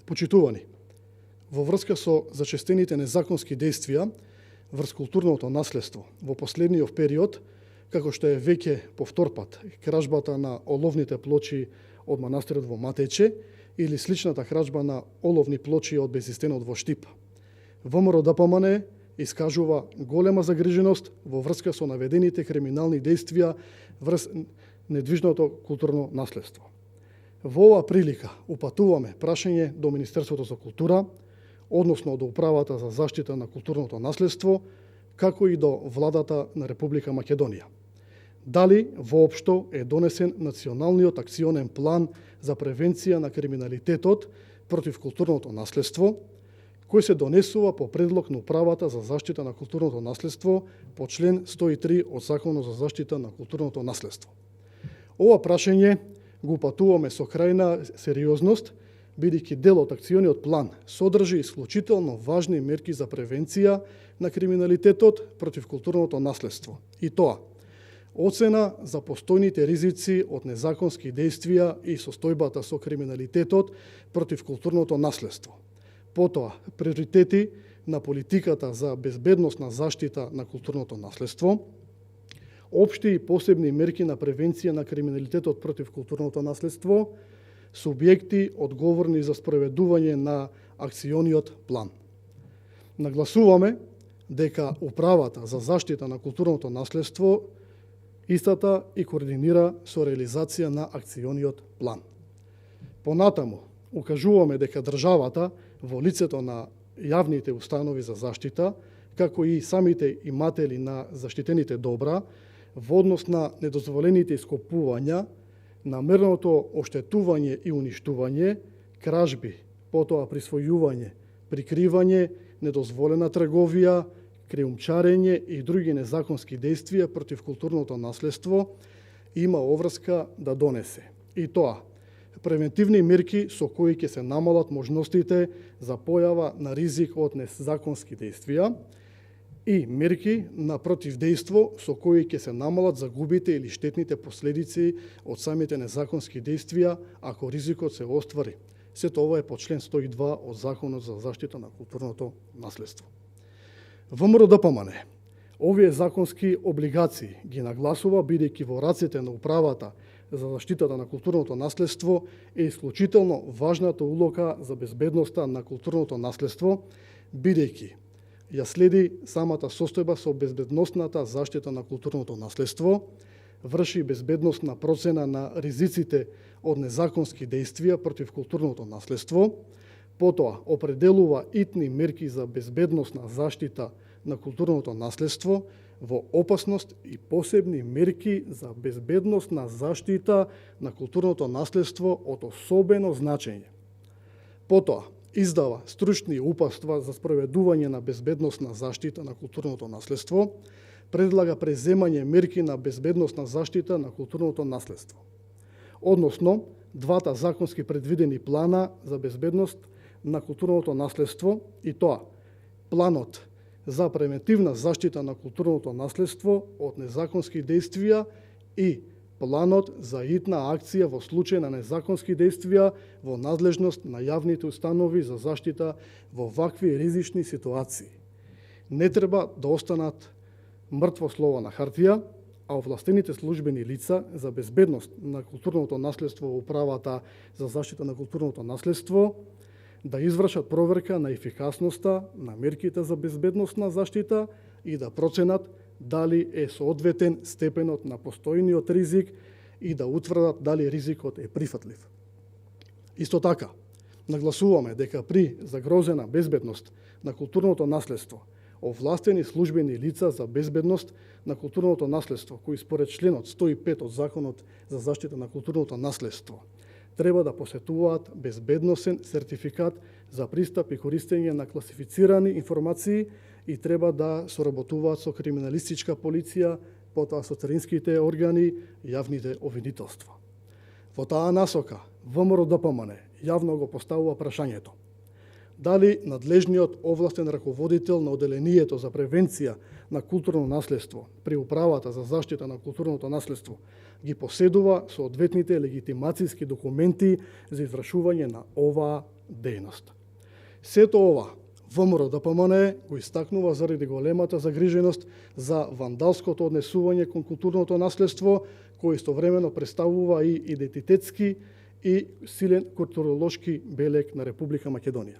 Почитувани, во врска со зачестените незаконски действија врз културното наследство во последниот период, како што е веќе по втор пат кражбата на оловните плочи од манастирот во Матече или сличната кражба на оловни плочи од Безистенот во Штип, ВМРО-ДПМНЕ искажува голема загриженост во врска со наведените криминални действија врз недвижното културно наследство. Во оваа прилика упатуваме прашање до Министерството за култура, односно до Управата за заштита на културното наследство, како и до Владата на Република Македонија. Дали воопшто е донесен Националниот акционен план за превенција на криминалитетот против културното наследство, кој се донесува по предлог на Управата за заштита на културното наследство по член 103 од Законот за заштита на културното наследство. Ова прашање го упатуваме со крајна сериозност, бидејќи дел од акциониот план содржи исклучително важни мерки за превенција на криминалитетот против културното наследство. И тоа, оцена за постојните ризици од незаконски действија и состојбата со криминалитетот против културното наследство. Потоа, приоритети на политиката за безбедносна заштита на културното наследство, општи и посебни мерки на превенција на криминалитетот против културното наследство, субјекти одговорни за спроведување на акциониот план. Нагласуваме дека Управата за заштита на културното наследство истата и координира со реализација на акциониот план. Понатаму, укажуваме дека државата во лицето на јавните установи за заштита, како и самите иматели на заштитените добра, во однос на недозволените ископувања, намерното оштетување и уништување, кражби, потоа присвојување, прикривање, недозволена трговија, криумчарење и други незаконски действија против културното наследство, има обврска да донесе. И тоа, превентивни мерки со кои ќе се намалат можностите за појава на ризик од незаконски действија, и мерки на противдејство со кои ќе се намалат загубите или штетните последици од самите незаконски действија ако ризикот се оствари. Сето ова е по член 102 од Законот за заштита на културното наследство. ВМРО-ДПМНЕ овие законски облигации ги нагласува бидејќи во рацете на Управата за заштитата на културното наследство е исклучително важната улога за безбедноста на културното наследство, бидејќи ја следи самата состојба со безбедносната заштита на културното наследство, врши безбедносна процена на ризиците од незаконски действија против културното наследство, потоа определува итни мерки за безбедносна заштита на културното наследство во опасност и посебни мерки за безбедносна заштита на културното наследство од особено значење. Потоа, издава стручни упатства за спроведување на безбедносна заштита на културното наследство, предлага преземање мерки на безбедносна заштита на културното наследство. Односно, двата законски предвидени плана за безбедност на културното наследство, и тоа, планот за превентивна заштита на културното наследство од незаконски действија и планот за итна акција во случај на незаконски действија во надлежност на јавните установи за заштита во вакви ризични ситуации. Не треба да останат мртво слово на хартија, а овластените службени лица за безбедност на културното наследство во Управата за заштита на културното наследство да извршат проверка на ефикасноста на мерките за безбедносна заштита и да проценат дали е соодветен степенот на постојниот ризик и да утврдат дали ризикот е прифатлив. Исто така, нагласуваме дека при загрозена безбедност на културното наследство, овластени службени лица за безбедност на културното наследство, кои според членот 105 од Законот за заштита на културното наследство, треба да посетуваат безбедносен сертификат за пристап и користење на класифицирани информации и треба да соработуваат со криминалистичка полиција, потоа со царинските органи и јавните обвинителства. Во таа насока, ВМРО-ДПМНЕ јавно го поставува прашањето дали надлежниот овластен раководител на Оделението за превенција на културно наследство при Управата за заштита на културното наследство ги поседува соодветните легитимацијски документи за извршување на оваа дејност. Сето ова ВМРО ДПМН го истакнува заради големата загриженост за вандалското однесување кон културното наследство, кој истовремено представува и идентитетски и силен културолошки белег на Република Македонија.